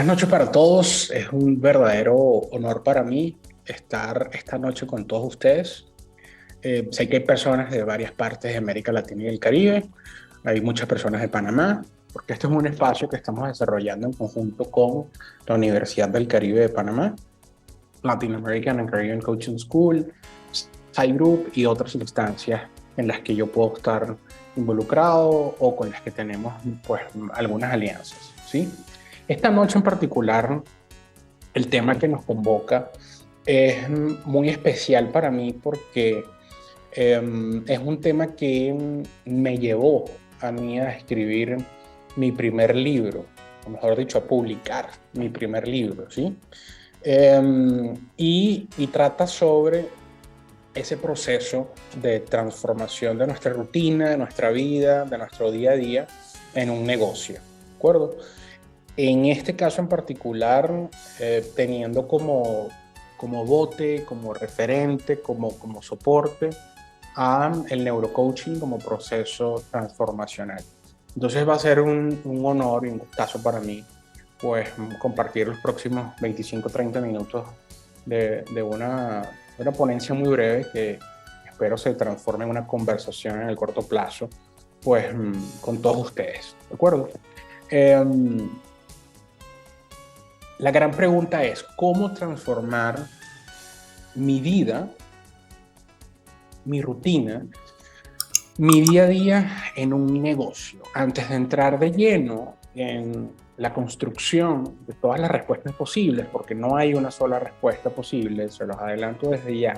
Buenas noches para todos. Es un verdadero honor para mí estar esta noche con todos ustedes. Sé que hay personas de varias partes de América Latina y el Caribe. Hay muchas personas de Panamá, porque este es un espacio que estamos desarrollando en conjunto con la Universidad del Caribe de Panamá, Latin American and Caribbean Coaching School, Sci Group y otras instancias en las que yo puedo estar involucrado o con las que tenemos pues algunas alianzas, ¿sí? Esta noche en particular, el tema que nos convoca es muy especial para mí porque es un tema que me llevó a mí a escribir mi primer libro, o mejor dicho, a publicar mi primer libro, ¿sí? Y trata sobre ese proceso de transformación de nuestra rutina, de nuestra vida, de nuestro día a día en un negocio, ¿de acuerdo? En este caso en particular, teniendo como bote, como referente, como soporte a el neurocoaching como proceso transformacional. Entonces va a ser un honor y un gustazo para mí, pues, compartir los próximos 25-30 minutos de una ponencia muy breve que espero se transforme en una conversación en el corto plazo, pues, con todos ustedes, ¿de acuerdo? Eh, la gran pregunta es, ¿cómo transformar mi vida, mi rutina, mi día a día en un negocio? Antes de entrar de lleno en la construcción de todas las respuestas posibles, porque no hay una sola respuesta posible, se los adelanto desde ya,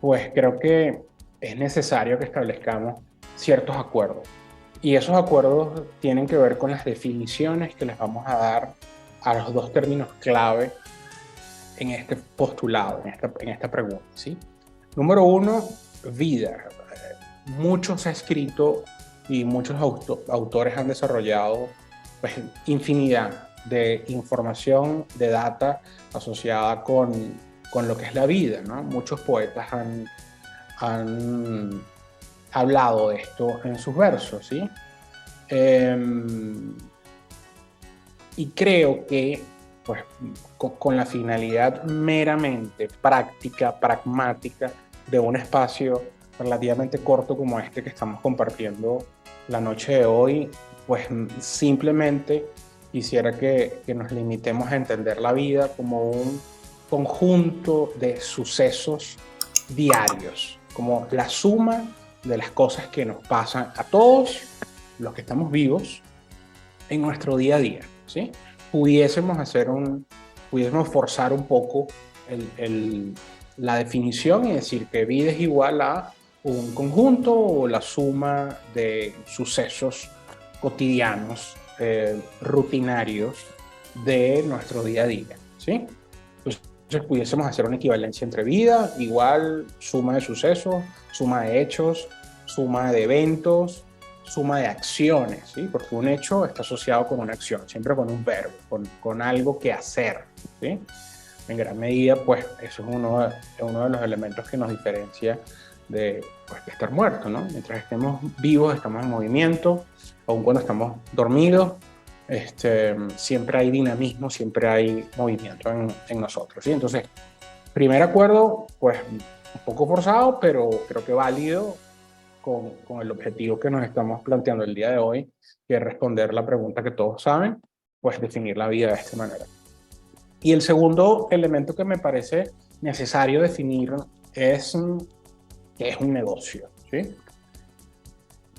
pues creo que es necesario que establezcamos ciertos acuerdos. Y esos acuerdos tienen que ver con las definiciones que les vamos a dar a los dos términos clave en este postulado, en esta pregunta, ¿sí? Número uno, vida. Mucho se ha escrito y muchos autores han desarrollado pues, infinidad de información, de data asociada con lo que es la vida, ¿no? Muchos poetas han hablado de esto en sus versos, ¿sí? Eh, y creo que pues, con la finalidad meramente práctica, pragmática, de un espacio relativamente corto como este que estamos compartiendo la noche de hoy, pues simplemente quisiera que nos limitemos a entender la vida como un conjunto de sucesos diarios, como la suma de las cosas que nos pasan a todos los que estamos vivos en nuestro día a día, ¿sí? Pudiésemos forzar un poco la definición y decir que vida es igual a un conjunto o la suma de sucesos cotidianos, rutinarios de nuestro día a día, ¿sí? Entonces pudiésemos hacer una equivalencia entre vida, igual suma de sucesos, suma de hechos, suma de eventos, suma de acciones, ¿sí? Porque un hecho está asociado con una acción, siempre con un verbo, con algo que hacer, ¿sí? En gran medida, pues, eso es uno de los elementos que nos diferencia de estar muertos, ¿no? Mientras estemos vivos, estamos en movimiento, aun cuando estamos dormidos, siempre hay dinamismo, siempre hay movimiento en nosotros, ¿sí? Entonces, primer acuerdo, pues, un poco forzado, pero creo que válido con el objetivo que nos estamos planteando el día de hoy, que es responder la pregunta que todos saben, pues definir la vida de esta manera. Y el segundo elemento que me parece necesario definir es qué es un negocio, ¿sí?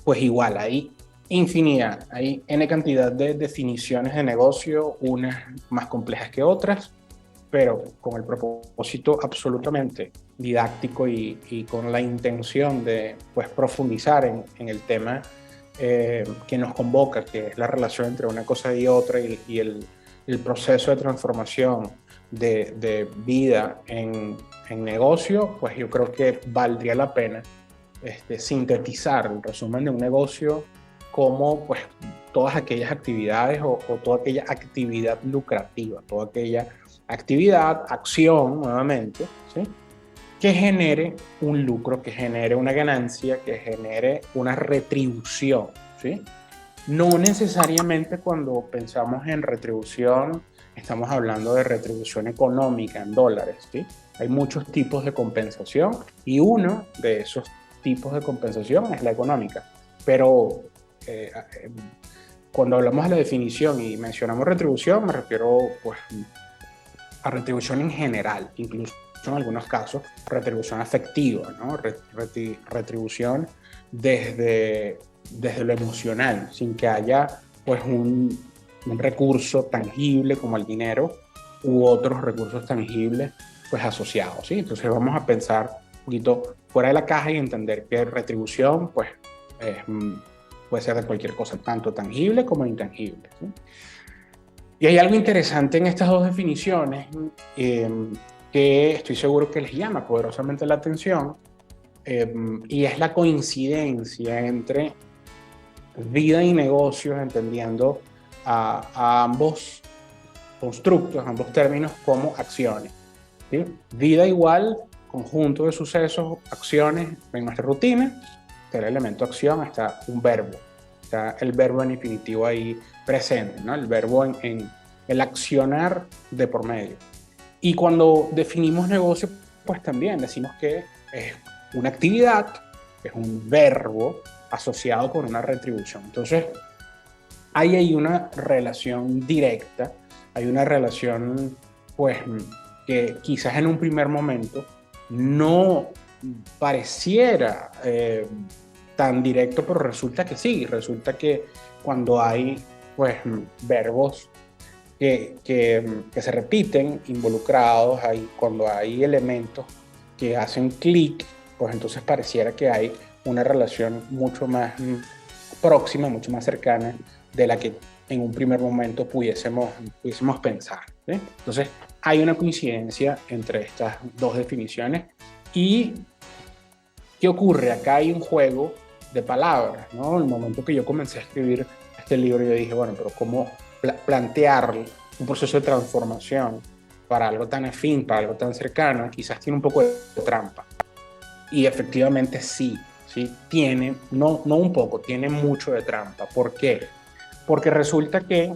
Pues igual, hay infinidad, hay N cantidad de definiciones de negocio, unas más complejas que otras, pero con el propósito absolutamente didáctico y con la intención de pues, profundizar en el tema que nos convoca, que es la relación entre una cosa y otra y el proceso de transformación de vida en negocio, pues yo creo que valdría la pena sintetizar el resumen de un negocio como pues todas aquellas actividades o toda aquella actividad lucrativa, toda aquella actividad, acción nuevamente, ¿sí? Que genere un lucro, que genere una ganancia, que genere una retribución, ¿sí? No necesariamente cuando pensamos en retribución estamos hablando de retribución económica en dólares, ¿sí? Hay muchos tipos de compensación y uno de esos tipos de compensación es la económica. Pero eh, eh, cuando hablamos de la definición y mencionamos retribución, me refiero pues a retribución en general, incluso en algunos casos retribución afectiva, ¿no? Retribución desde lo emocional, sin que haya pues un recurso tangible como el dinero u otros recursos tangibles pues asociados, ¿sí? Entonces vamos a pensar un poquito fuera de la caja y entender que retribución pues puede ser de cualquier cosa, tanto tangible como intangible, ¿sí? Y hay algo interesante en estas dos definiciones eh, que estoy seguro que les llama poderosamente la atención, y es la coincidencia entre vida y negocios, entendiendo a ambos constructos, ambos términos como acciones, ¿sí? Vida igual conjunto de sucesos, acciones en nuestra rutina. Está el elemento acción, está un verbo, está el verbo en infinitivo ahí presente, ¿no? El verbo en el accionar de por medio. Y cuando definimos negocio, pues también decimos que es una actividad, es un verbo asociado con una retribución. Entonces, hay una relación directa, hay una relación, pues, que quizás en un primer momento no pareciera tan directo, pero resulta que sí, resulta que cuando hay, pues, verbos que se repiten involucrados, cuando hay elementos que hacen clic, pues entonces pareciera que hay una relación mucho más próxima, mucho más cercana de la que en un primer momento pudiésemos pensar, ¿sí? Entonces, hay una coincidencia entre estas dos definiciones. ¿Y qué ocurre? Acá hay un juego de palabras, ¿no? En el momento que yo comencé a escribir este libro, yo dije, bueno, pero ¿cómo plantear un proceso de transformación para algo tan afín, para algo tan cercano? Quizás tiene un poco de trampa. Y efectivamente sí, sí, tiene, no un poco, tiene mucho de trampa. ¿Por qué? Porque resulta que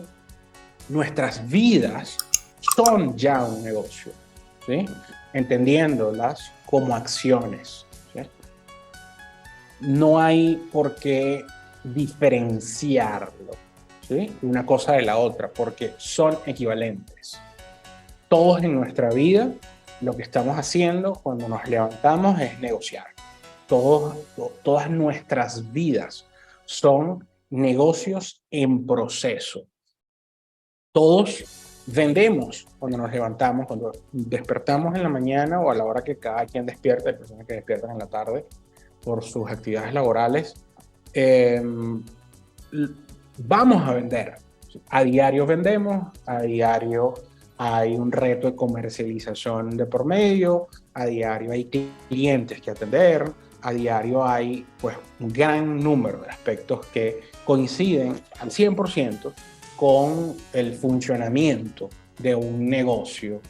nuestras vidas son ya un negocio, ¿sí? Entendiéndolas como acciones, ¿sí? No hay por qué diferenciarlo, ¿sí? Una cosa de la otra, porque son equivalentes. Todos en nuestra vida lo que estamos haciendo cuando nos levantamos es negociar. Todas nuestras vidas son negocios en proceso. Todos vendemos cuando nos levantamos, cuando despertamos en la mañana o a la hora que cada quien despierta, hay personas que despiertan en la tarde por sus actividades laborales. eh, Vamos a vender. A diario vendemos, a diario hay un reto de comercialización de por medio, a diario hay clientes que atender, a diario hay pues un gran número de aspectos que coinciden al 100% con el funcionamiento de un negocio,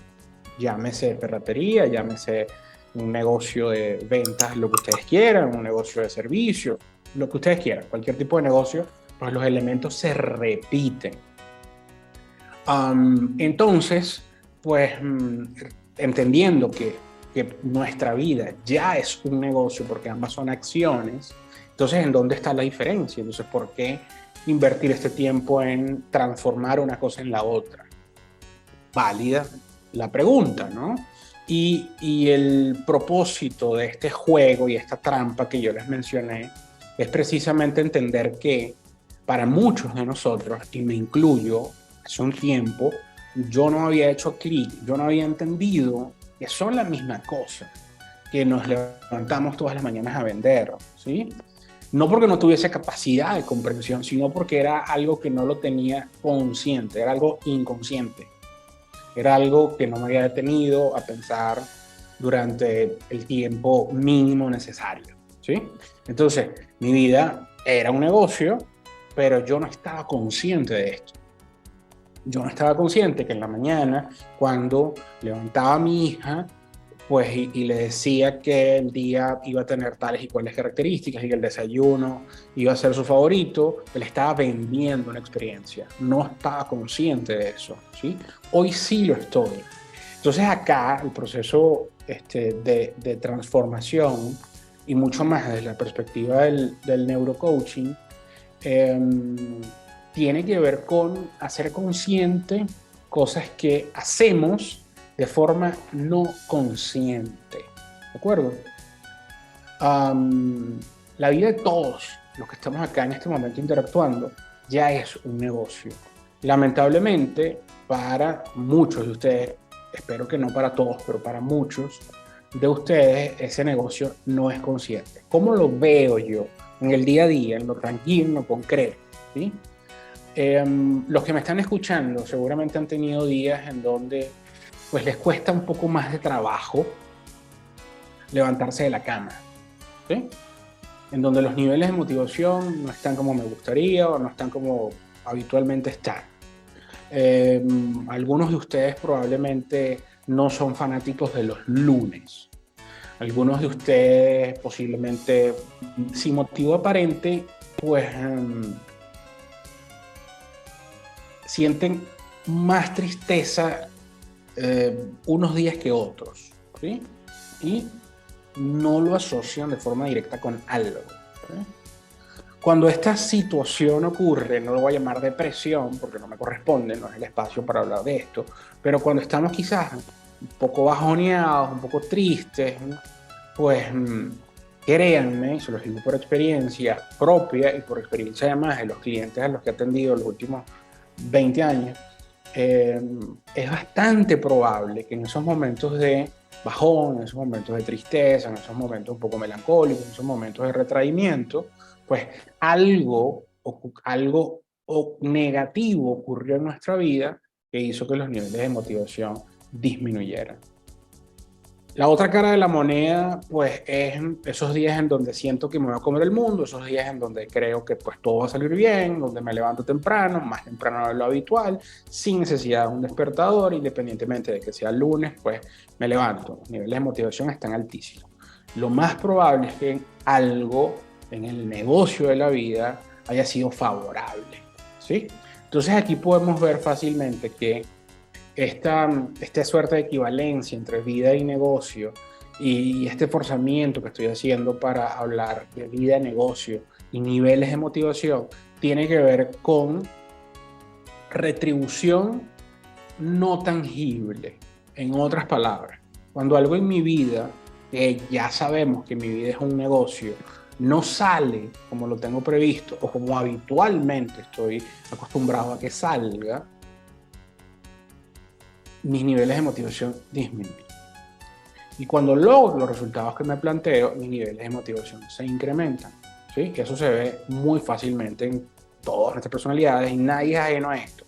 llámese ferretería, llámese un negocio de ventas, lo que ustedes quieran, un negocio de servicio, lo que ustedes quieran, cualquier tipo de negocio, pues los elementos se repiten. Entonces, pues entendiendo que nuestra vida ya es un negocio porque ambas son acciones, entonces ¿en dónde está la diferencia? Entonces, ¿por qué invertir este tiempo en transformar una cosa en la otra? Válida la pregunta, ¿no? Y el propósito de este juego y esta trampa que yo les mencioné es precisamente entender que para muchos de nosotros, y me incluyo, hace un tiempo, yo no había hecho clic, yo no había entendido que son la misma cosa, que nos levantamos todas las mañanas a vender, ¿sí? No porque no tuviese capacidad de comprensión, sino porque era algo que no lo tenía consciente, era algo inconsciente. Era algo que no me había detenido a pensar durante el tiempo mínimo necesario, ¿sí? Entonces, mi vida era un negocio, pero yo no estaba consciente de esto. Yo no estaba consciente que en la mañana, cuando levantaba a mi hija, pues y le decía que el día iba a tener tales y cuales características y que el desayuno iba a ser su favorito, le estaba vendiendo una experiencia, no estaba consciente de eso, ¿sí? Hoy sí lo estoy. Entonces acá el proceso de transformación y mucho más desde la perspectiva del neurocoaching, eh, tiene que ver con hacer consciente cosas que hacemos de forma no consciente. ¿De acuerdo? La vida de todos los que estamos acá en este momento interactuando ya es un negocio. Lamentablemente, para muchos de ustedes, espero que no para todos, pero para muchos de ustedes, ese negocio no es consciente. ¿Cómo lo veo yo en el día a día, en lo tranquilo, en lo concreto? ¿Sí? Los que me están escuchando seguramente han tenido días en donde pues les cuesta un poco más de trabajo levantarse de la cama, ¿sí? En donde los niveles de motivación no están como me gustaría o no están como habitualmente están. Algunos de ustedes probablemente no son fanáticos de los lunes. Algunos de ustedes posiblemente sin motivo aparente, pues sienten más tristeza unos días que otros, ¿sí? Y no lo asocian de forma directa con algo, ¿sí? Cuando esta situación ocurre, no lo voy a llamar depresión porque no me corresponde, no es el espacio para hablar de esto, pero cuando estamos quizás un poco bajoneados, un poco tristes, pues créanme, y se los digo por experiencia propia y por experiencia además de los clientes a los que he atendido los últimos 20 años, es bastante probable que en esos momentos de bajón, en esos momentos de tristeza, en esos momentos un poco melancólicos, en esos momentos de retraimiento, pues algo negativo ocurrió en nuestra vida que hizo que los niveles de motivación disminuyeran. La otra cara de la moneda, pues, es esos días en donde siento que me voy a comer el mundo, esos días en donde creo que pues todo va a salir bien, donde me levanto temprano, más temprano de lo habitual, sin necesidad de un despertador, independientemente de que sea lunes, pues me levanto. Los niveles de motivación están altísimos. Lo más probable es que algo en el negocio de la vida haya sido favorable, ¿sí? Entonces aquí podemos ver fácilmente que esta suerte de equivalencia entre vida y negocio y este forzamiento que estoy haciendo para hablar de vida y negocio y niveles de motivación tiene que ver con retribución no tangible. En otras palabras, cuando algo en mi vida, que ya sabemos que mi vida es un negocio, no sale como lo tengo previsto o como habitualmente estoy acostumbrado a que salga, mis niveles de motivación disminuyen. Y cuando logro los resultados que me planteo, mis niveles de motivación se incrementan, ¿sí? Que eso se ve muy fácilmente en todas nuestras personalidades y nadie es ajeno a esto.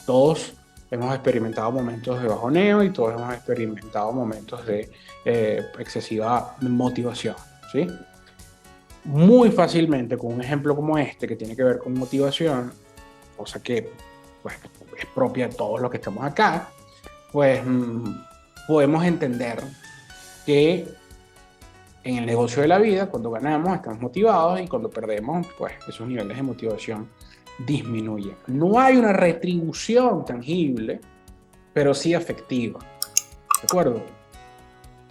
Todos hemos experimentado momentos de bajoneo y todos hemos experimentado momentos de excesiva motivación, ¿sí? Muy fácilmente, con un ejemplo como este, que tiene que ver con motivación, cosa que pues, es propia de todos los que estamos acá, pues podemos entender que en el negocio de la vida, cuando ganamos, estamos motivados y cuando perdemos, pues esos niveles de motivación disminuyen. No hay una retribución tangible, pero sí afectiva. ¿De acuerdo?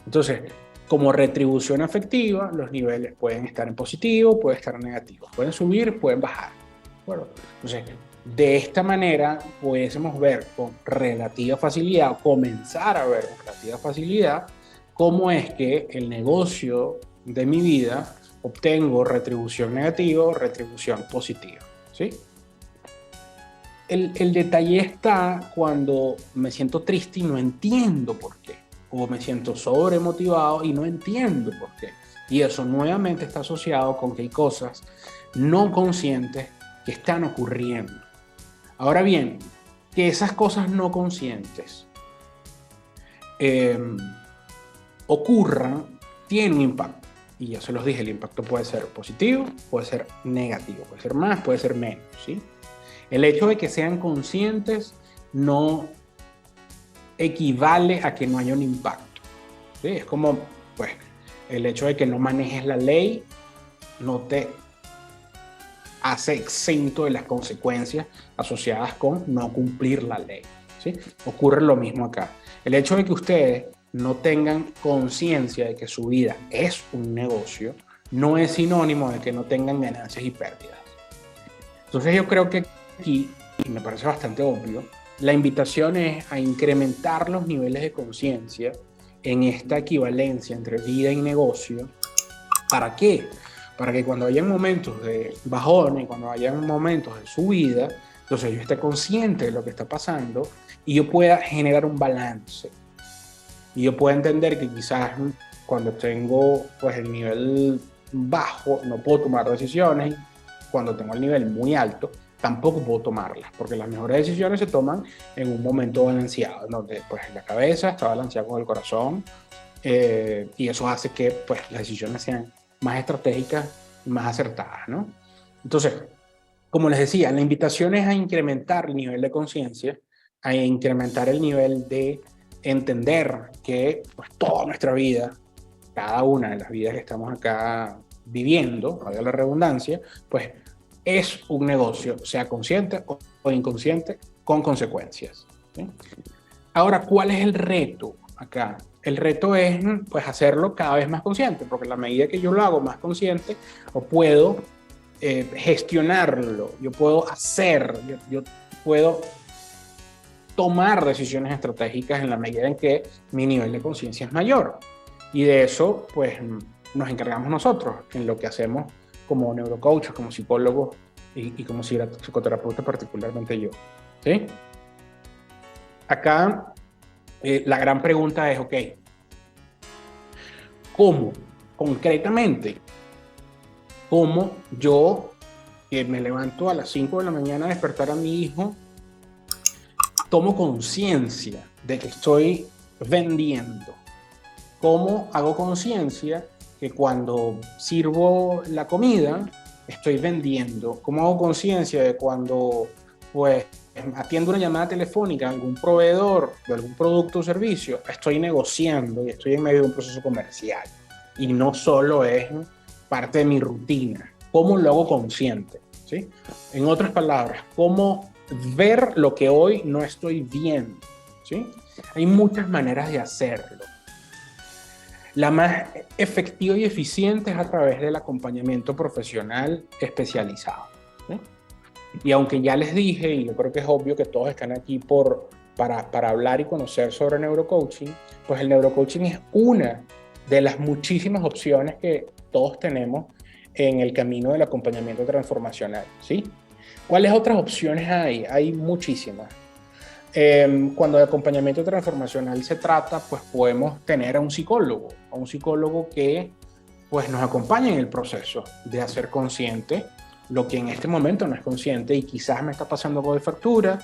Entonces, como retribución afectiva, los niveles pueden estar en positivo, pueden estar en negativo, pueden subir, pueden bajar. ¿De acuerdo? Entonces, de esta manera pudiésemos ver con relativa facilidad, o comenzar a ver con relativa facilidad, cómo es que el negocio de mi vida obtengo retribución negativa o retribución positiva, ¿sí? El detalle está cuando me siento triste y no entiendo por qué, o me siento sobremotivado y no entiendo por qué. Y eso nuevamente está asociado con que hay cosas no conscientes que están ocurriendo. Ahora bien, que esas cosas no conscientes ocurran, tiene un impacto. Y ya se los dije, el impacto puede ser positivo, puede ser negativo, puede ser más, puede ser menos, ¿sí? El hecho de que sean conscientes no equivale a que no haya un impacto, ¿sí? Es como, pues, el hecho de que no manejes la ley no te hace exento de las consecuencias asociadas con no cumplir la ley, ¿sí? Ocurre lo mismo acá. El hecho de que ustedes no tengan conciencia de que su vida es un negocio no es sinónimo de que no tengan ganancias y pérdidas. Entonces yo creo que aquí, y me parece bastante obvio, la invitación es a incrementar los niveles de conciencia en esta equivalencia entre vida y negocio. ¿Para qué? Para que cuando hayan momentos de bajón y cuando hayan momentos de subida, entonces yo esté consciente de lo que está pasando y yo pueda generar un balance. Y yo pueda entender que quizás cuando tengo pues el nivel bajo no puedo tomar decisiones, cuando tengo el nivel muy alto tampoco puedo tomarlas, porque las mejores decisiones se toman en un momento balanceado, donde pues la cabeza está balanceada con el corazón, y eso hace que pues las decisiones sean más estratégicas y más acertadas, ¿no? Entonces, como les decía, la invitación es a incrementar el nivel de conciencia, a incrementar el nivel de entender que pues, toda nuestra vida, cada una de las vidas que estamos acá viviendo, valga la redundancia, pues es un negocio, sea consciente o inconsciente, con consecuencias, ¿sí? Ahora, ¿cuál es el reto acá? El reto es pues hacerlo cada vez más consciente, porque a la medida que yo lo hago más consciente, o puedo gestionarlo, yo puedo hacer, yo puedo tomar decisiones estratégicas en la medida en que mi nivel de conciencia es mayor. Y de eso, pues, nos encargamos nosotros en lo que hacemos como neurocoaches, como psicólogos y como psicoterapeuta, particularmente yo, ¿sí? Acá la gran pregunta es, ok, ¿cómo? Concretamente, ¿cómo yo, que me levanto a las 5 de la mañana a despertar a mi hijo, tomo conciencia de que estoy vendiendo? ¿Cómo hago conciencia que cuando sirvo la comida estoy vendiendo? ¿Cómo hago conciencia de cuando pues atiendo una llamada telefónica a algún proveedor de algún producto o servicio, estoy negociando y estoy en medio de un proceso comercial? Y no solo es parte de mi rutina. ¿Cómo lo hago consciente? ¿Sí? En otras palabras, ¿cómo ver lo que hoy no estoy viendo? ¿Sí? Hay muchas maneras de hacerlo. La más efectiva y eficiente es a través del acompañamiento profesional especializado, ¿sí? Y aunque ya les dije, y yo creo que es obvio que todos están aquí para hablar y conocer sobre neurocoaching, pues el neurocoaching es una de las muchísimas opciones que todos tenemos en el camino del acompañamiento transformacional, ¿sí? ¿Cuáles otras opciones hay? Hay muchísimas. Cuando de acompañamiento transformacional se trata, pues podemos tener a un psicólogo que pues nos acompañe en el proceso de hacer consciente lo que en este momento no es consciente y quizás me está pasando algo de factura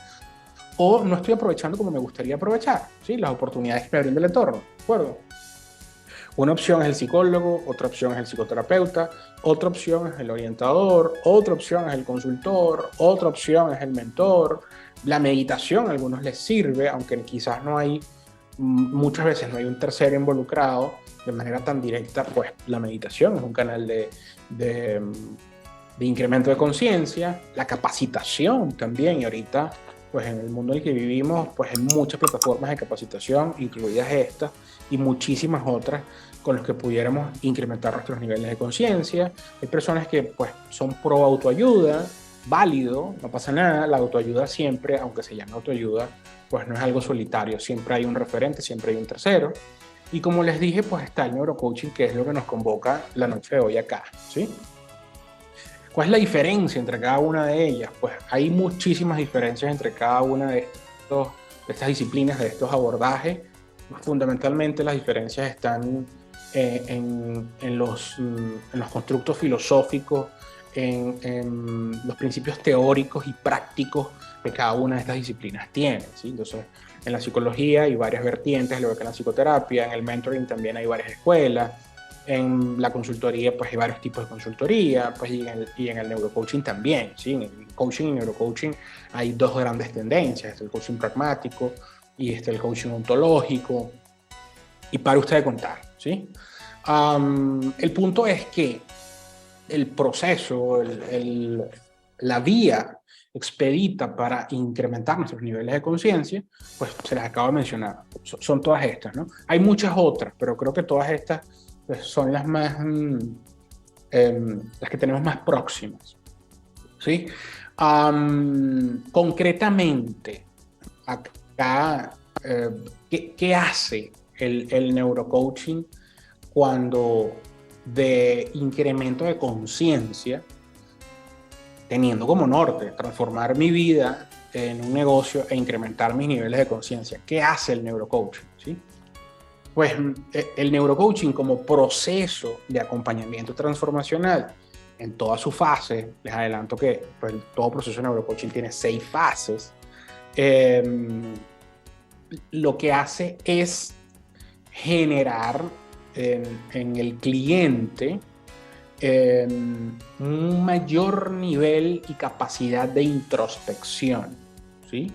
o no estoy aprovechando como me gustaría aprovechar, ¿sí? Las oportunidades que me brinda el entorno, ¿de acuerdo? Una opción es el psicólogo, otra opción es el psicoterapeuta, otra opción es el orientador, otra opción es el consultor, otra opción es el mentor. La meditación a algunos les sirve, aunque quizás no hay, muchas veces no hay un tercero involucrado de manera tan directa, pues la meditación es un canal de, de incremento de conciencia, la capacitación también, y ahorita pues en el mundo en el que vivimos pues hay muchas plataformas de capacitación, incluidas estas y muchísimas otras con las que pudiéramos incrementar nuestros niveles de conciencia. Hay personas que pues son pro autoayuda, válido, no pasa nada, la autoayuda siempre, aunque se llame autoayuda, pues no es algo solitario, siempre hay un referente, siempre hay un tercero. Y como les dije, pues está el neurocoaching, que es lo que nos convoca la noche de hoy acá, ¿sí? ¿Cuál es la diferencia entre cada una de ellas? Pues hay muchísimas diferencias entre cada una de estas disciplinas, de estos abordajes. Fundamentalmente las diferencias están en los constructos filosóficos, en los principios teóricos y prácticos que cada una de estas disciplinas tiene, ¿sí? Entonces, en la psicología hay varias vertientes, lo que en la psicoterapia, en el mentoring también hay varias escuelas, en la consultoría pues hay varios tipos de consultoría, pues, y en el neurocoaching también, ¿sí? En el coaching y neurocoaching hay dos grandes tendencias, el coaching pragmático y el coaching ontológico. y para usted de contar, ¿sí? El punto es que el proceso, la vía expedita para incrementar nuestros niveles de conciencia, pues se las acabo de mencionar, son todas estas, ¿no? Hay muchas otras, pero creo que todas estas pues, son las más, las que tenemos más próximas, ¿sí? Concretamente, acá, ¿qué hace el neurocoaching cuando de incremento de conciencia, teniendo como norte transformar mi vida en un negocio e incrementar mis niveles de conciencia? ¿Qué hace el neurocoaching? ¿Sí? Pues el neurocoaching como proceso de acompañamiento transformacional en todas sus fases, les adelanto que pues, todo proceso de neurocoaching tiene 6 fases, lo que hace es generar en el cliente un mayor nivel y capacidad de introspección, ¿sí?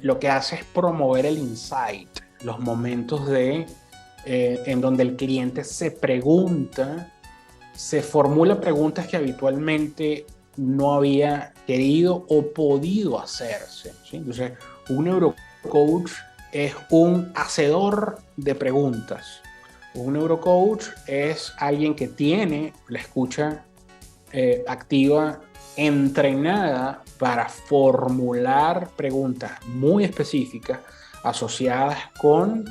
Lo que hace es promover el insight, los momentos en donde el cliente se pregunta, se formula preguntas que habitualmente no había querido o podido hacerse, ¿sí? Entonces, un neurocoach es un hacedor de preguntas. Un neurocoach es alguien que tiene la escucha activa entrenada para formular preguntas muy específicas asociadas con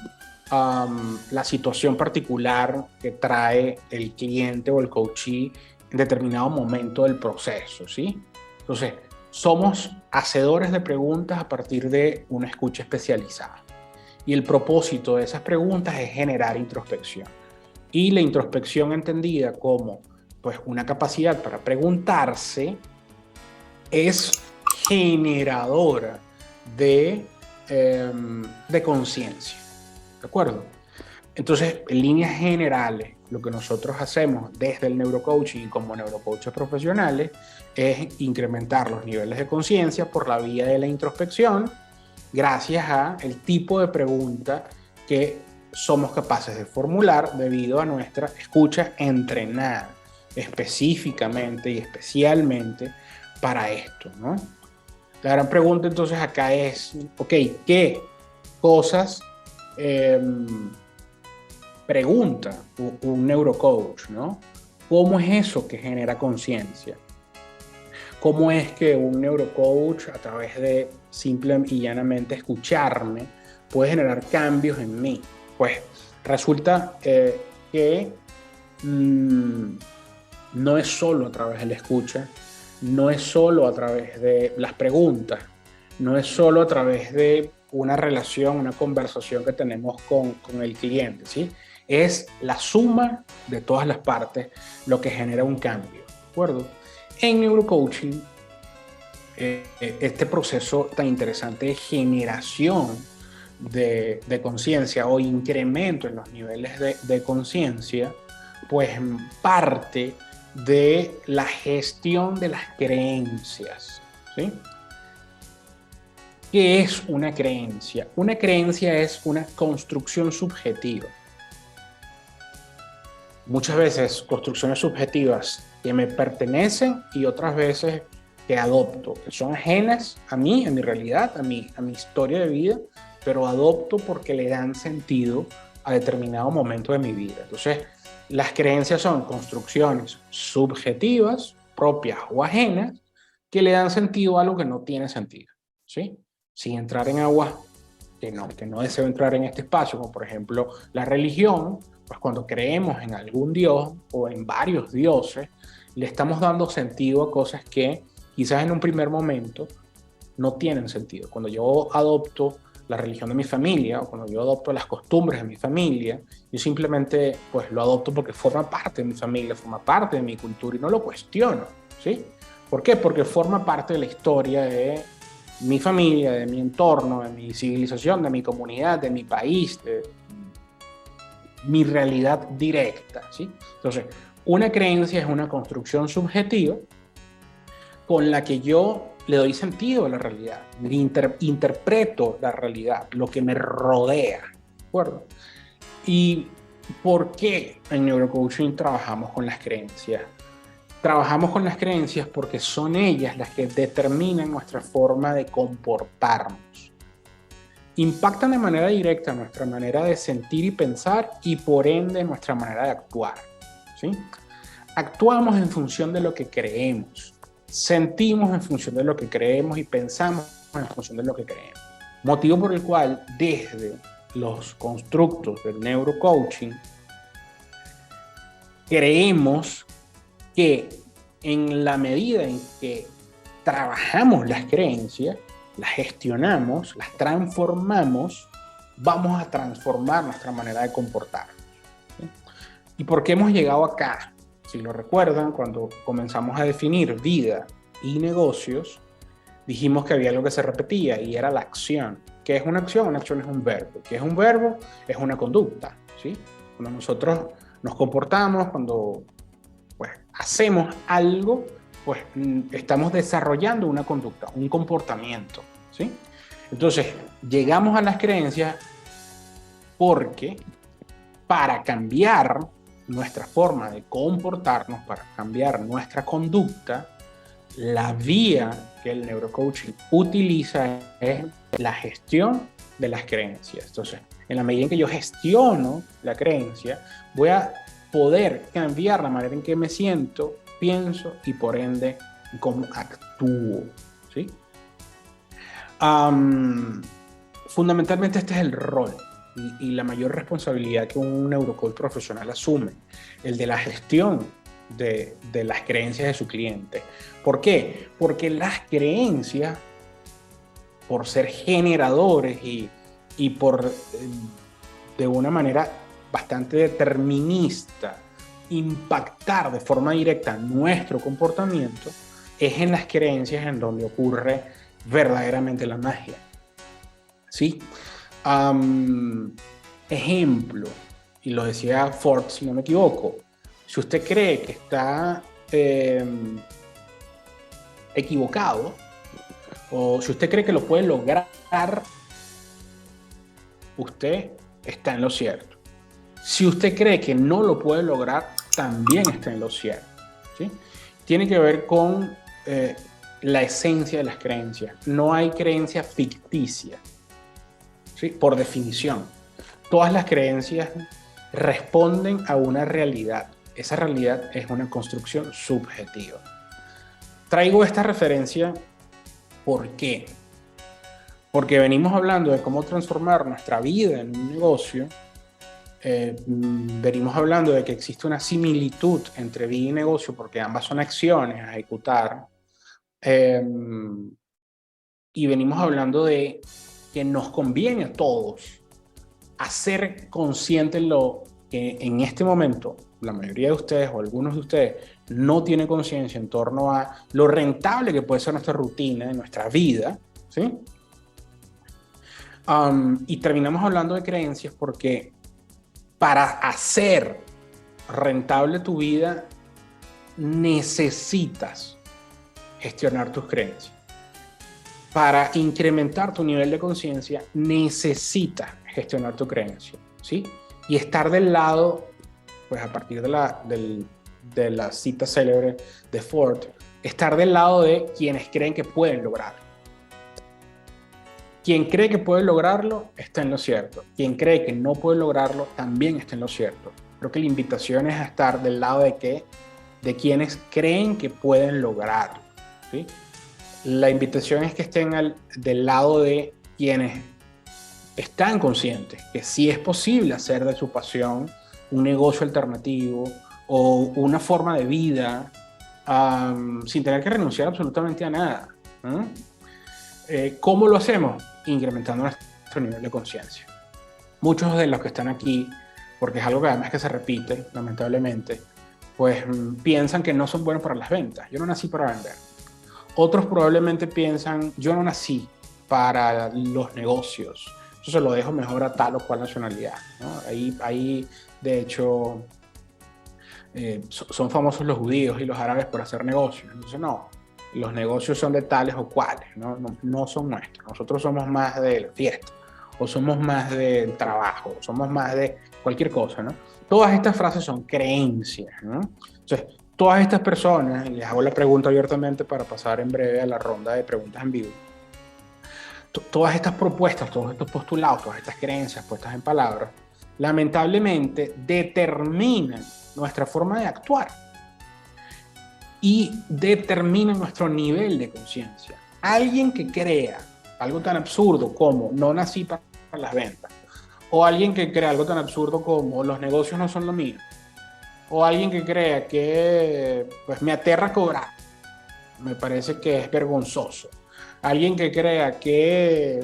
la situación particular que trae el cliente o el coachee en determinado momento del proceso, ¿sí? Entonces, somos hacedores de preguntas a partir de una escucha especializada. Y el propósito de esas preguntas es generar introspección. Y la introspección entendida como pues, una capacidad para preguntarse es generadora de conciencia. ¿De acuerdo? Entonces, en líneas generales, lo que nosotros hacemos desde el neurocoaching y como neurocoaches profesionales es incrementar los niveles de conciencia por la vía de la introspección, gracias a el tipo de pregunta que somos capaces de formular debido a nuestra escucha entrenada específicamente y especialmente para esto, ¿no? La gran pregunta entonces acá es, ok, ¿qué cosas pregunta un neurocoach, ¿no? ¿Cómo es eso que genera conciencia? ¿Cómo es que un neurocoach, a través de simple y llanamente escucharme, puede generar cambios en mí? Pues resulta que no es solo a través de la escucha, no es solo a través de las preguntas, no es solo a través de una relación, una conversación que tenemos con el cliente, ¿sí? Es la suma de todas las partes lo que genera un cambio, ¿de acuerdo? En neurocoaching, este proceso tan interesante de generación de conciencia o incremento en los niveles de conciencia, pues parte de la gestión de las creencias, ¿sí? ¿Qué es una creencia? Una creencia es una construcción subjetiva. Muchas veces construcciones subjetivas que me pertenecen y otras veces que adopto, que son ajenas a mí, a mi realidad, a mi historia de vida, pero adopto porque le dan sentido a determinado momento de mi vida. Entonces, las creencias son construcciones subjetivas, propias o ajenas, que le dan sentido a algo que no tiene sentido, ¿sí? Sin entrar en aguas que no deseo entrar en este espacio, como por ejemplo la religión, pues cuando creemos en algún dios o en varios dioses, le estamos dando sentido a cosas que quizás en un primer momento no tienen sentido. Cuando yo adopto la religión de mi familia o cuando yo adopto las costumbres de mi familia, yo simplemente pues lo adopto porque forma parte de mi familia, forma parte de mi cultura y no lo cuestiono, ¿sí? ¿Por qué? Porque forma parte de la historia de mi familia, de mi entorno, de mi civilización, de mi comunidad, de mi país, de mi realidad directa, ¿sí? Entonces, una creencia es una construcción subjetiva con la que yo le doy sentido a la realidad, interpreto la realidad, lo que me rodea, ¿de acuerdo? ¿Y por qué en neurocoaching trabajamos con las creencias? Trabajamos con las creencias porque son ellas las que determinan nuestra forma de comportarnos. Impactan de manera directa nuestra manera de sentir y pensar y por ende nuestra manera de actuar, ¿sí? Actuamos en función de lo que creemos, sentimos en función de lo que creemos y pensamos en función de lo que creemos. Motivo por el cual desde los constructos del neurocoaching creemos que en la medida en que trabajamos las creencias, las gestionamos, las transformamos, vamos a transformar nuestra manera de comportarnos, ¿sí? ¿Y por qué hemos llegado acá? Si lo recuerdan, cuando comenzamos a definir vida y negocios, dijimos que había algo que se repetía y era la acción. ¿Qué es una acción? Una acción es un verbo. ¿Qué es un verbo? Es una conducta, ¿sí? Cuando nosotros nos comportamos, cuando pues, hacemos algo, pues estamos desarrollando una conducta, un comportamiento, ¿sí? Entonces, llegamos a las creencias porque para cambiar nuestra forma de comportarnos, para cambiar nuestra conducta, la vía que el neurocoaching utiliza es la gestión de las creencias. Entonces, en la medida en que yo gestiono la creencia, voy a poder cambiar la manera en que me siento, pienso y por ende cómo actúo, ¿sí? Fundamentalmente este es el rol y la mayor responsabilidad que un neurocoach profesional asume, el de la gestión de las creencias de su cliente. ¿Por qué? Porque las creencias, por ser generadores y por, de una manera bastante determinista, impactar de forma directa nuestro comportamiento, es en las creencias en donde ocurre verdaderamente la magia, ¿sí? Ejemplo, y lo decía Ford, si no me equivoco, si usted cree que está equivocado, o si usted cree que lo puede lograr, usted está en lo cierto. Si usted cree que no lo puede lograr, también está en lo cierto, ¿sí? Tiene que ver con la esencia de las creencias. No hay creencia ficticia, ¿sí? Por definición. Todas las creencias responden a una realidad. Esa realidad es una construcción subjetiva. Traigo esta referencia, ¿por qué? Porque venimos hablando de cómo transformar nuestra vida en un negocio. Venimos hablando de que existe una similitud entre vida y negocio porque ambas son acciones a ejecutar. Y venimos hablando de que nos conviene a todos hacer consciente lo que en este momento la mayoría de ustedes o algunos de ustedes no tienen conciencia en torno a lo rentable que puede ser nuestra rutina, nuestra vida, ¿sí? Y terminamos hablando de creencias porque para hacer rentable tu vida necesitas gestionar tus creencias. Para incrementar tu nivel de conciencia necesitas gestionar tu creencia, ¿sí? Y estar del lado, pues a partir de la cita célebre de Ford, estar del lado de quienes creen que pueden lograrlo. Quien cree que puede lograrlo está en lo cierto. Quien cree que no puede lograrlo también está en lo cierto. Creo que la invitación es a estar del lado de quienes creen que pueden lograrlo, ¿sí? La invitación es que estén del lado de quienes están conscientes que sí es posible hacer de su pasión un negocio alternativo o una forma de vida sin tener que renunciar absolutamente a nada. ¿Cómo lo hacemos? Incrementando nuestro nivel de conciencia. Muchos de los que están aquí, porque es algo que además que se repite, lamentablemente, pues piensan que no son buenos para las ventas. Yo no nací para vender. Otros probablemente piensan, yo no nací para los negocios. Eso se lo dejo mejor a tal o cual nacionalidad, ¿no? Ahí de hecho, son famosos los judíos y los árabes por hacer negocios. Entonces, no, los negocios son de tales o cuales, no son nuestros. Nosotros somos más de la fiesta, o somos más del trabajo, o somos más de cualquier cosa, ¿no? Todas estas frases son creencias, ¿no? Entonces, todas estas personas, y les hago la pregunta abiertamente para pasar en breve a la ronda de preguntas en vivo, todas estas propuestas, todos estos postulados, todas estas creencias puestas en palabras, lamentablemente determinan nuestra forma de actuar y determinan nuestro nivel de conciencia. Alguien que crea algo tan absurdo como no nací para las ventas, o alguien que crea algo tan absurdo como los negocios no son lo mío, o alguien que crea que pues me aterra cobrar, me parece que es vergonzoso. Alguien que crea que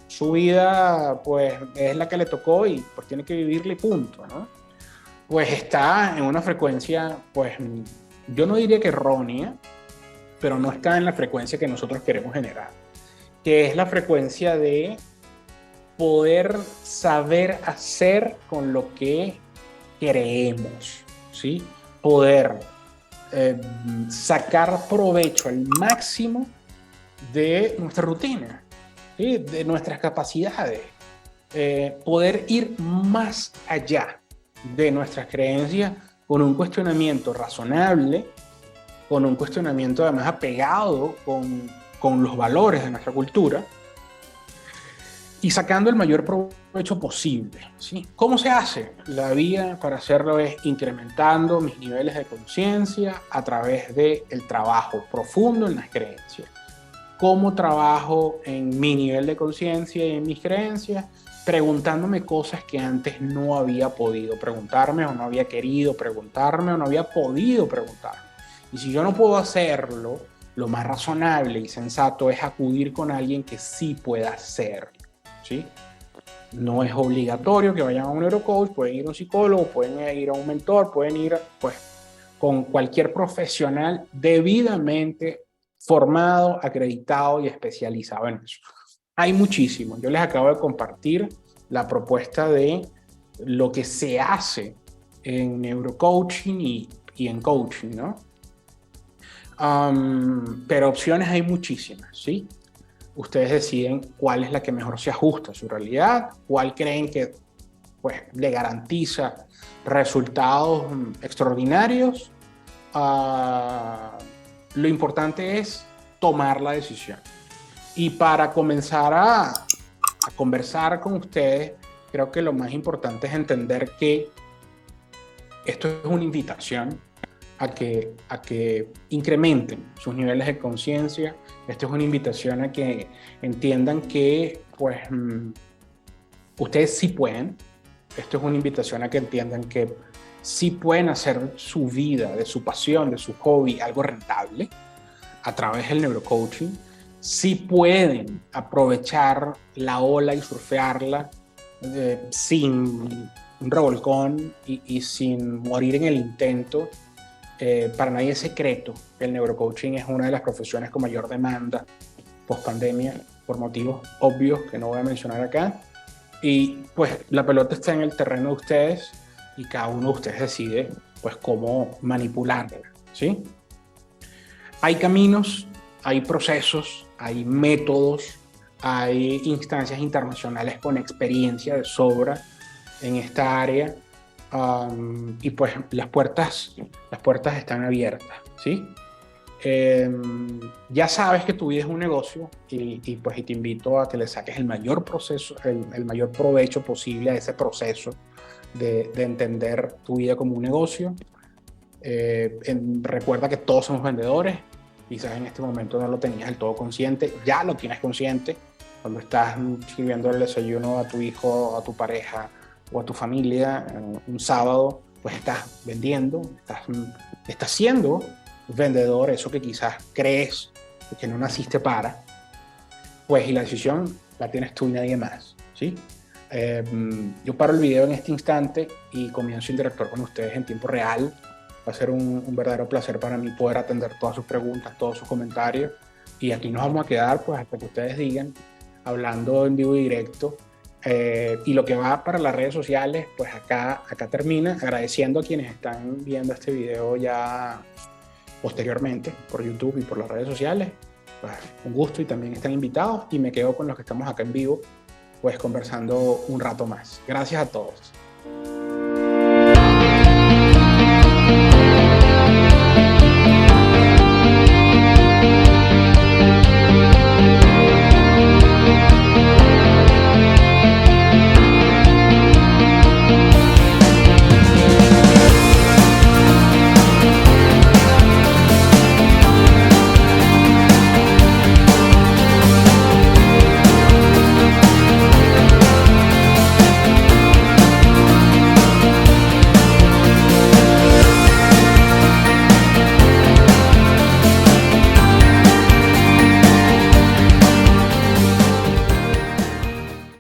su vida pues es la que le tocó y pues tiene que vivirle y punto, ¿no? Pues está en una frecuencia, pues yo no diría que errónea, pero no está en la frecuencia que nosotros queremos generar, que es la frecuencia de poder saber hacer con lo que creemos, ¿sí? Poder sacar provecho al máximo de nuestra rutina, ¿sí? De nuestras capacidades, poder ir más allá de nuestras creencias con un cuestionamiento razonable, con un cuestionamiento además apegado con los valores de nuestra cultura y sacando el mayor provecho posible, ¿sí? ¿Cómo se hace? La vía para hacerlo es incrementando mis niveles de conciencia a través del trabajo profundo en las creencias. ¿Cómo trabajo en mi nivel de conciencia y en mis creencias? Preguntándome cosas que antes no había podido preguntarme o no había querido preguntarme o no había podido preguntarme. Y si yo no puedo hacerlo, lo más razonable y sensato es acudir con alguien que sí pueda hacerlo, ¿sí? No es obligatorio que vayan a un neurocoach, pueden ir a un psicólogo, pueden ir a un mentor, pueden ir pues con cualquier profesional debidamente formado, acreditado y especializado en eso. Hay muchísimo. Yo les acabo de compartir la propuesta de lo que se hace en neurocoaching y en coaching, ¿no? Pero opciones hay muchísimas, ¿sí? Ustedes deciden cuál es la que mejor se ajusta a su realidad, cuál creen que pues, le garantiza resultados extraordinarios. Lo importante es tomar la decisión. Y para comenzar a conversar con ustedes, creo que lo más importante es entender que esto es una invitación a que incrementen sus niveles de conciencia. Esto es una invitación a que entiendan que pues, ustedes sí pueden. Esto es una invitación a que entiendan que sí pueden hacer su vida, de su pasión, de su hobby, algo rentable a través del neurocoaching. Sí pueden aprovechar la ola y surfearla sin un revolcón y sin morir en el intento. Para nadie es secreto que el neurocoaching es una de las profesiones con mayor demanda post-pandemia por motivos obvios que no voy a mencionar acá. Y pues la pelota está en el terreno de ustedes y cada uno de ustedes decide pues cómo manipularla, ¿sí? Hay caminos, hay procesos, hay métodos, hay instancias internacionales con experiencia de sobra en esta área, y pues las puertas están abiertas, ¿sí? Ya sabes que tu vida es un negocio y te invito a que le saques el mayor provecho posible a ese proceso de entender tu vida como un negocio. Recuerda que todos somos vendedores. Quizás en este momento no lo tenías del todo consciente, ya lo tienes consciente cuando estás sirviendo el desayuno a tu hijo, a tu pareja o a tu familia un sábado, pues estás vendiendo, estás siendo vendedor, eso que quizás crees que no naciste para, pues y la decisión la tienes tú y nadie más, ¿sí? Yo paro el video en este instante y comienzo a interactuar con ustedes en tiempo real. Va a ser un verdadero placer para mí poder atender todas sus preguntas, todos sus comentarios. Y aquí nos vamos a quedar pues hasta que ustedes digan, hablando en vivo y directo. Y lo que va para las redes sociales, pues acá termina. Agradeciendo a quienes están viendo este video ya posteriormente por YouTube y por las redes sociales. Pues un gusto y también están invitados. Y me quedo con los que estamos acá en vivo, pues conversando un rato más. Gracias a todos.